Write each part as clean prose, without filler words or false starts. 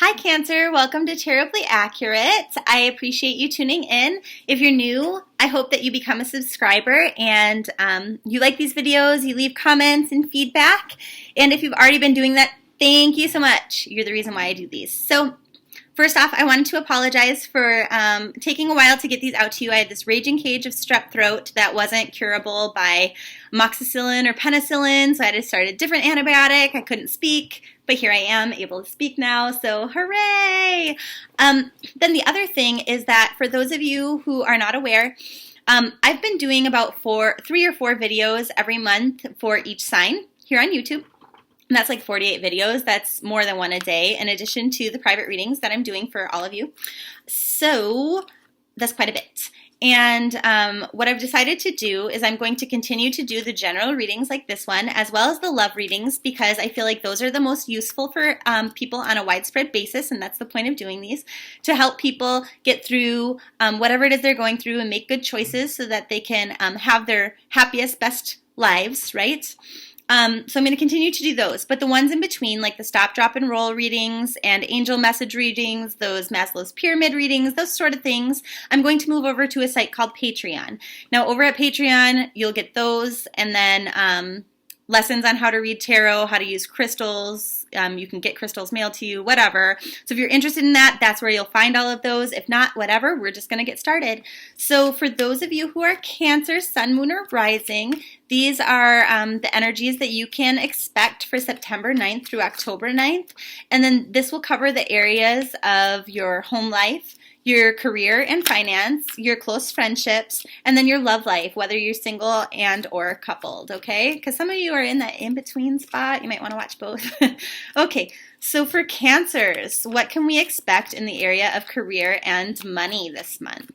Hi Cancer, welcome to Tarot-blee Accurate. I appreciate you tuning in. If you're new, I hope that you become a subscriber and you like these videos, you leave comments and feedback. And if you've already been doing that, thank you so much. You're the reason why I do these. So first off, I wanted to apologize for taking a while to get these out to you. I had this raging cage of strep throat that wasn't curable by amoxicillin or penicillin, so I had to start a different antibiotic. I couldn't speak, but here I am able to speak now, so hooray! Then the other thing is that for those of you who are not aware, I've been doing about 3 or 4 videos every month for each sign here on YouTube. And that's like 48 videos. That's more than one a day, in addition to the private readings that I'm doing for all of you. So that's quite a bit. And what I've decided to do is I'm going to continue to do the general readings like this one, as well as the love readings, because I feel like those are the most useful for people on a widespread basis, and that's the point of doing these, to help people get through whatever it is they're going through and make good choices so that they can have their happiest, best lives, right? So I'm going to continue to do those, but the ones in between, like the stop, drop, and roll readings and angel message readings, those Maslow's pyramid readings, those sort of things, I'm going to move over to a site called Patreon. Now, over at Patreon, you'll get those, and then lessons on how to read tarot, how to use crystals. You can get crystals mailed to you, whatever. So if you're interested in that, that's where you'll find all of those. If not, whatever, we're just going to get started. So for those of you who are Cancer, Sun, Moon, or Rising, these are the energies that you can expect for September 9th through October 9th. And then this will cover the areas of your home life, your career and finance, your close friendships, and then your love life, whether you're single and or coupled, okay? Because some of you are in that in-between spot. You might want to watch both. Okay, so for Cancers, what can we expect in the area of career and money this month?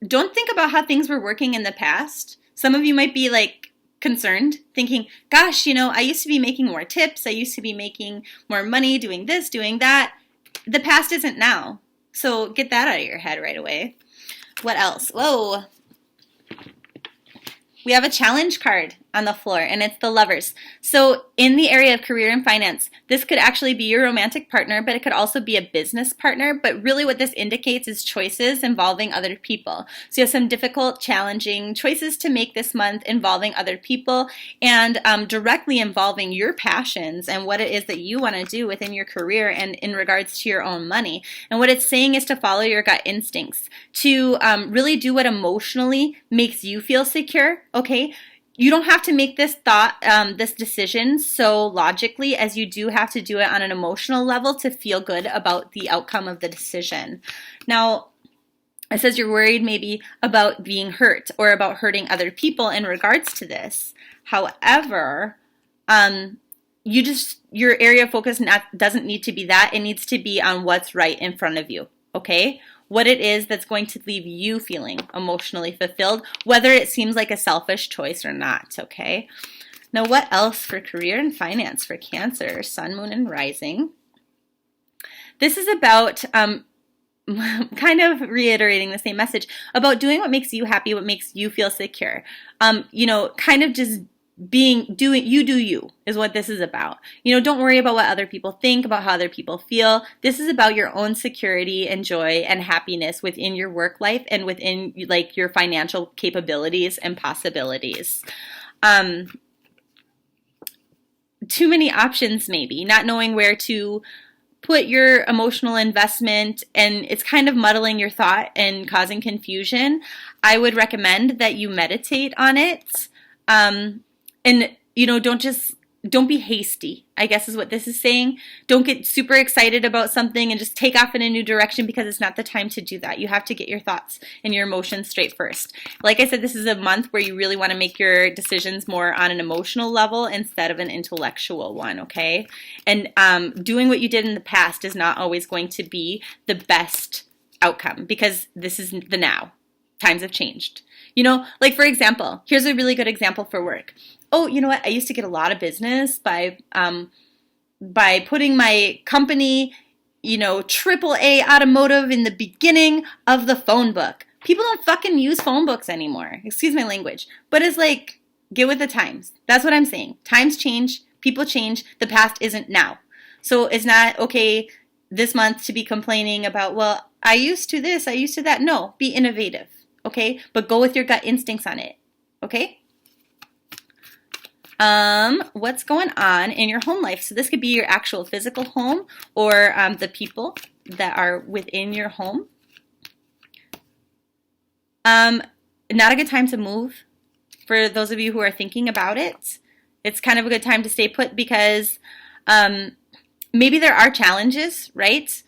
Don't think about how things were working in the past. Some of you might be like concerned, thinking, gosh, you know, I used to be making more tips. I used to be making more money doing this, doing that. The past isn't now. So get that out of your head right away. What else? Whoa. We have a challenge card on the floor, and it's the Lovers. So in the area of career and finance, this could actually be your romantic partner, but it could also be a business partner. But really what this indicates is choices involving other people. So you have some difficult, challenging choices to make this month involving other people and directly involving your passions and what it is that you want to do within your career and in regards to your own money. And what it's saying is to follow your gut instincts, to really do what emotionally makes you feel secure, okay? You don't have to make this this decision so logically as you do have to do it on an emotional level to feel good about the outcome of the decision. Now, it says you're worried maybe about being hurt or about hurting other people in regards to this. However, your area of focus doesn't need to be that. It needs to be on what's right in front of you, okay? What it is that's going to leave you feeling emotionally fulfilled, whether it seems like a selfish choice or not, okay? Now, what else for career and finance for Cancer, Sun, Moon, and Rising? This is about kind of reiterating the same message about doing what makes you happy, what makes you feel secure. You know, kind of just do you is what this is about. You know, don't worry about what other people think, about how other people feel. This is about your own security and joy and happiness within your work life and within like your financial capabilities and possibilities. Too many options maybe, not knowing where to put your emotional investment, and it's kind of muddling your thought and causing confusion. I would recommend that you meditate on it. And, you know, don't be hasty, I guess is what this is saying. Don't get super excited about something and just take off in a new direction because it's not the time to do that. You have to get your thoughts and your emotions straight first. Like I said, this is a month where you really want to make your decisions more on an emotional level instead of an intellectual one, okay? And doing what you did in the past is not always going to be the best outcome because this is the now. Times have changed. You know, like for example, here's a really good example for work. Oh, you know what? I used to get a lot of business by putting my company, you know, AAA automotive in the beginning of the phone book. People don't fucking use phone books anymore. Excuse my language. But it's like, get with the times. That's what I'm saying. Times change. People change. The past isn't now. So it's not okay this month to be complaining about, well, I used to this, I used to that. No, be innovative, okay? But go with your gut instincts on it, okay? What's going on in your home life? So this could be your actual physical home or the people that are within your home. Not a good time to move for those of you who are thinking about it. It's kind of a good time to stay put because maybe there are challenges, right?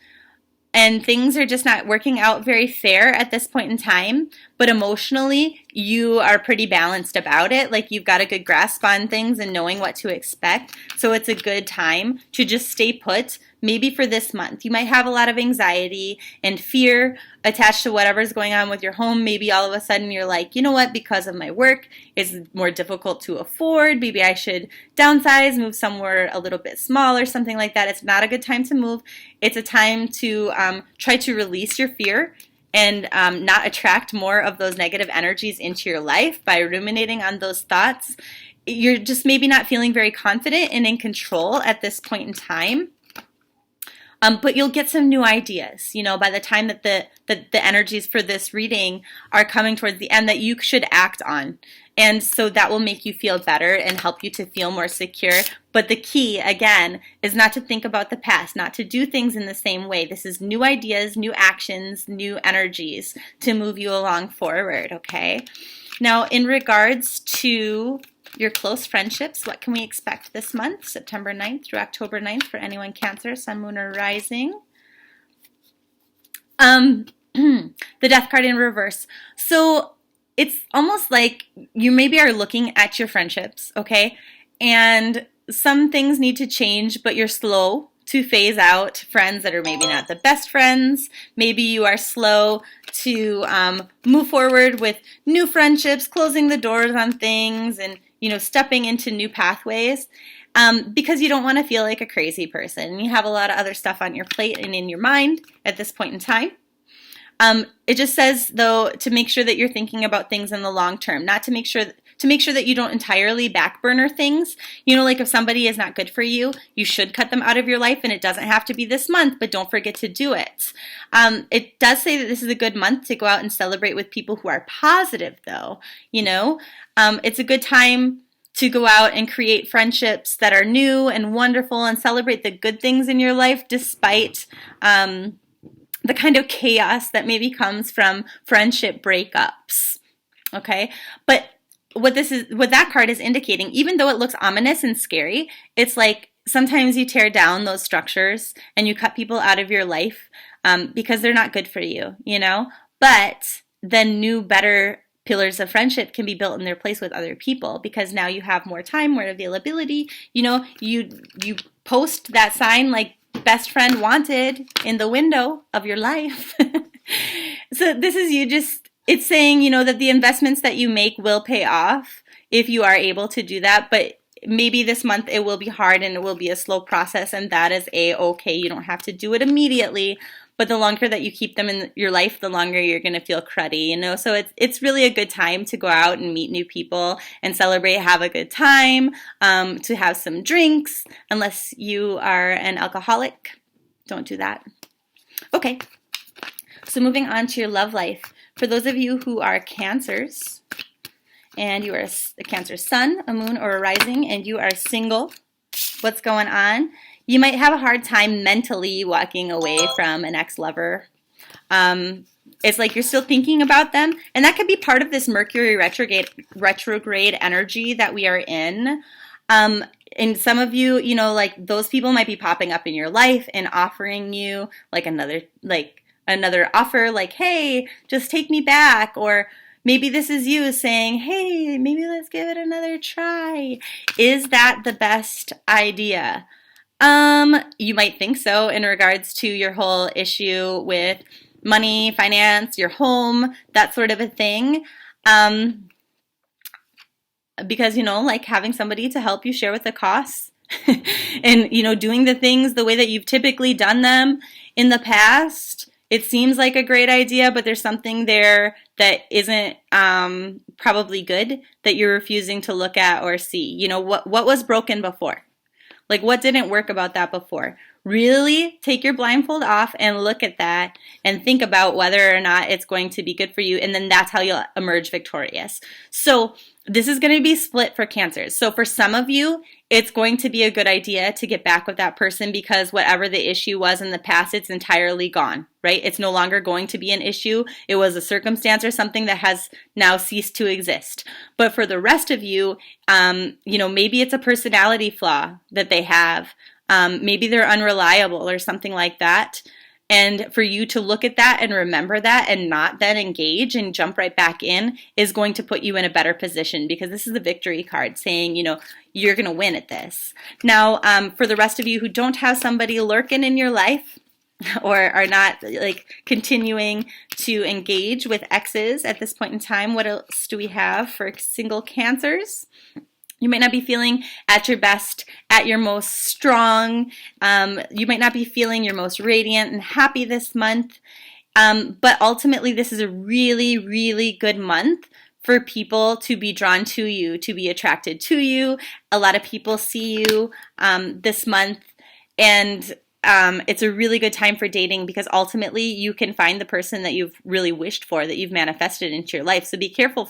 And things are just not working out very fair at this point in time, but emotionally you are pretty balanced about it. Like you've got a good grasp on things and knowing what to expect. So it's a good time to just stay put. Maybe for this month, you might have a lot of anxiety and fear attached to whatever's going on with your home. Maybe all of a sudden you're like, you know what, because of my work, it's more difficult to afford. Maybe I should downsize, move somewhere a little bit smaller, something like that. It's not a good time to move. It's a time to try to release your fear and not attract more of those negative energies into your life by ruminating on those thoughts. You're just maybe not feeling very confident and in control at this point in time. But you'll get some new ideas, you know, by the time that the energies for this reading are coming towards the end that you should act on. And so that will make you feel better and help you to feel more secure. But the key, again, is not to think about the past, not to do things in the same way. This is new ideas, new actions, new energies to move you along forward, okay? Now, in regards to your close friendships, what can we expect this month, September 9th through October 9th for anyone Cancer, Sun, Moon, or Rising? The Death card in reverse. So it's almost like you maybe are looking at your friendships, okay? And some things need to change, but you're slow to phase out friends that are maybe not the best friends. Maybe you are slow to move forward with new friendships, closing the doors on things, and stepping into new pathways because you don't want to feel like a crazy person. You have a lot of other stuff on your plate and in your mind at this point in time. It just says, though, to make sure that you're thinking about things in the long term, not to make sure that you don't entirely backburner things. Like if somebody is not good for you, you should cut them out of your life, and it doesn't have to be this month, but don't forget to do it. It does say that this is a good month to go out and celebrate with people who are positive, though. It's a good time to go out and create friendships that are new and wonderful and celebrate the good things in your life despite the kind of chaos that maybe comes from friendship breakups. Okay? But what that card is indicating, even though it looks ominous and scary, it's like sometimes you tear down those structures and you cut people out of your life because they're not good for you, But then new, better pillars of friendship can be built in their place with other people because now you have more time, more availability. You post that sign like best friend wanted in the window of your life. So this is it's saying, that the investments that you make will pay off if you are able to do that, but maybe this month it will be hard and it will be a slow process, and that is okay. You don't have to do it immediately, but the longer that you keep them in your life, the longer you're going to feel cruddy, So it's really a good time to go out and meet new people and celebrate, have a good time, to have some drinks, unless you are an alcoholic. Don't do that. Okay, so moving on to your love life. For those of you who are Cancers, and you are a Cancer Sun, a Moon, or a Rising, and you are single, what's going on? You might have a hard time mentally walking away from an ex-lover. It's like you're still thinking about them, and that could be part of this Mercury retrograde energy that we are in. And some of you, like those people might be popping up in your life and offering you like another offer, like, hey, just take me back. Or maybe this is you saying, hey, maybe let's give it another try. Is that the best idea? You might think so in regards to your whole issue with money, finance, your home, that sort of a thing. Because, like having somebody to help you share with the costs and, doing the things the way that you've typically done them in the past, it seems like a great idea, but there's something there that isn't probably good that you're refusing to look at or see. What was broken before? Like, what didn't work about that before? Really take your blindfold off and look at that and think about whether or not it's going to be good for you, and then that's how you'll emerge victorious. So this is going to be split for Cancers. So for some of you, it's going to be a good idea to get back with that person because whatever the issue was in the past, it's entirely gone, right? It's no longer going to be an issue. It was a circumstance or something that has now ceased to exist. But for the rest of you, maybe it's a personality flaw that they have. Maybe they're unreliable or something like that. And for you to look at that and remember that and not then engage and jump right back in is going to put you in a better position, because this is the victory card saying, you're going to win at this. Now, for the rest of you who don't have somebody lurking in your life or are not continuing to engage with exes at this point in time, what else do we have for single Cancers? You might not be feeling at your best, at your most strong. You might not be feeling your most radiant and happy this month. But ultimately, this is a really, really good month for people to be drawn to you, to be attracted to you. A lot of people see you this month, and it's a really good time for dating because ultimately you can find the person that you've really wished for, that you've manifested into your life. So be careful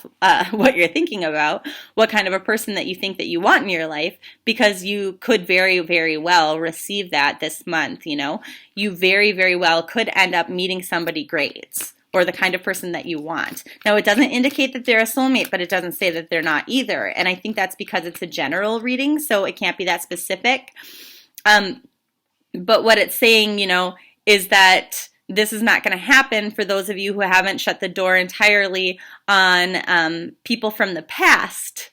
what you're thinking about, what kind of a person that you think that you want in your life, because you could very, very well receive that this month. You very, very well could end up meeting somebody great, or the kind of person that you want. Now, it doesn't indicate that they're a soulmate, but it doesn't say that they're not either. And I think that's because it's a general reading, so it can't be that specific. But what it's saying, is that this is not going to happen for those of you who haven't shut the door entirely on people from the past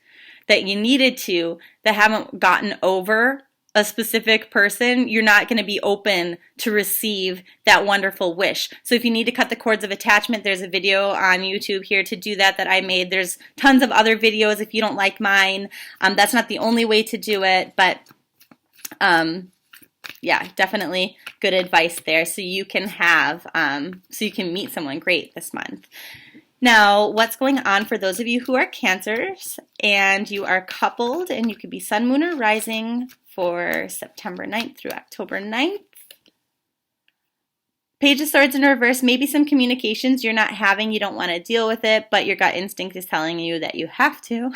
that you needed to, that haven't gotten over a specific person. You're not going to be open to receive that wonderful wish. So if you need to cut the cords of attachment, there's a video on YouTube here to do that I made. There's tons of other videos if you don't like mine. That's not the only way to do it, but yeah, definitely good advice there. So you can meet someone great this month. Now, what's going on for those of you who are Cancers and you are coupled, and you could be Sun, Moon, or Rising for September 9th through October 9th. Page of Swords in reverse, maybe some communications you're not having, you don't want to deal with it, but your gut instinct is telling you that you have to.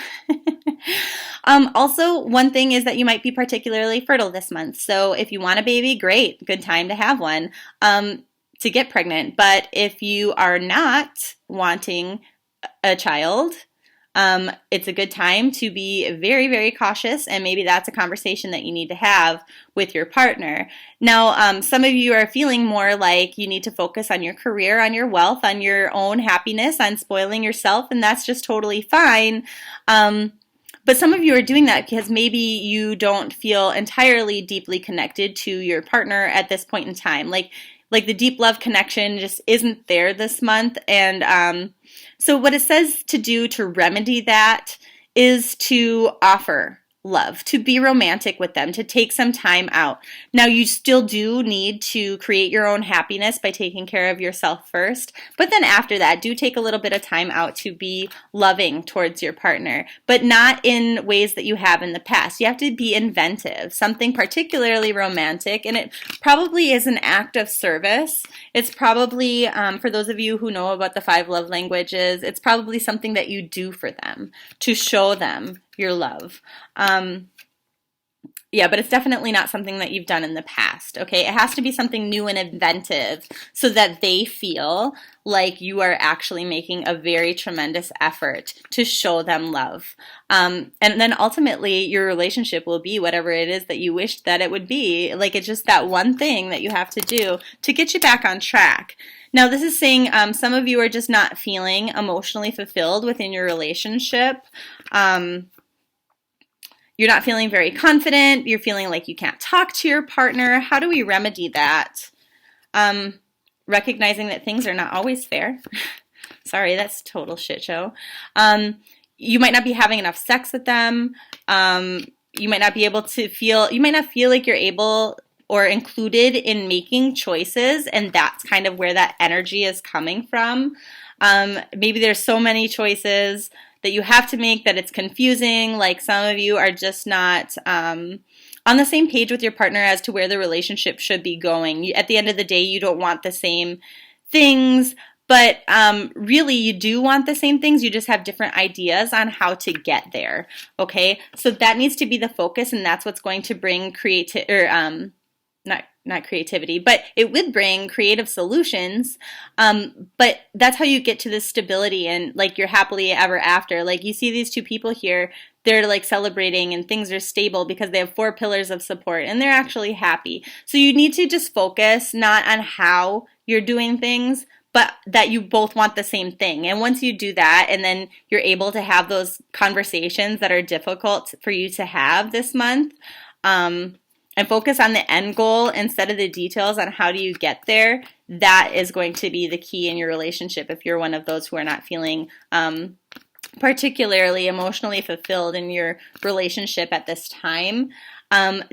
Also, one thing is that you might be particularly fertile this month. So if you want a baby, great, good time to have one, to get pregnant. But if you are not wanting a child, it's a good time to be very, very cautious, and maybe that's a conversation that you need to have with your partner. Now, some of you are feeling more like you need to focus on your career, on your wealth, on your own happiness, on spoiling yourself, and that's just totally fine. But some of you are doing that because maybe you don't feel entirely deeply connected to your partner at this point in time. Like the deep love connection just isn't there this month. And so what it says to do to remedy that is to offer love, to be romantic with them, to take some time out. Now, you still do need to create your own happiness by taking care of yourself first, but then after that, do take a little bit of time out to be loving towards your partner, but not in ways that you have in the past. You have to be inventive, something particularly romantic, and it probably is an act of service. It's probably, for those of you who know about the 5 love languages, it's probably something that you do for them to show them your love. Yeah, but it's definitely not something that you've done in the past, okay? It has to be something new and inventive so that they feel like you are actually making a very tremendous effort to show them love. And then ultimately, your relationship will be whatever it is that you wished that it would be. Like, it's just that one thing that you have to do to get you back on track. Now, this is saying some of you are just not feeling emotionally fulfilled within your relationship. You're not feeling very confident. You're feeling like you can't talk to your partner. How do we remedy that? Recognizing that things are not always fair. Sorry, that's a total shit show. You might not be having enough sex with them. You might not be able to feel, you might not feel like you're able or included in making choices, and that's kind of where that energy is coming from. Maybe there's so many choices that you have to make that it's confusing. Like, some of you are just not on the same page with your partner as to where the relationship should be going. At the end of the day, you don't want the same things, but really you do want the same things. You just have different ideas on how to get there. Okay, so that needs to be the focus, and that's what's going to bring not creativity, but it would bring creative solutions. But that's how you get to this stability and like your happily ever after. Like you see these two people here, they're like celebrating and things are stable because they have 4 pillars of support and they're actually happy. So you need to just focus not on how you're doing things, but that you both want the same thing. And once you do that, and then you're able to have those conversations that are difficult for you to have this month, and focus on the end goal instead of the details on how do you get there, that is going to be the key in your relationship if you're one of those who are not feeling particularly emotionally fulfilled in your relationship at this time.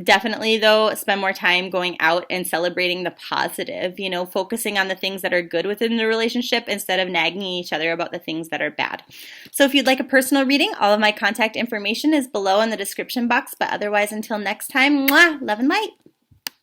Definitely, though, spend more time going out and celebrating the positive, you know, focusing on the things that are good within the relationship instead of nagging each other about the things that are bad. So if you'd like a personal reading, all of my contact information is below in the description box. But otherwise, until next time, mwah, love and light.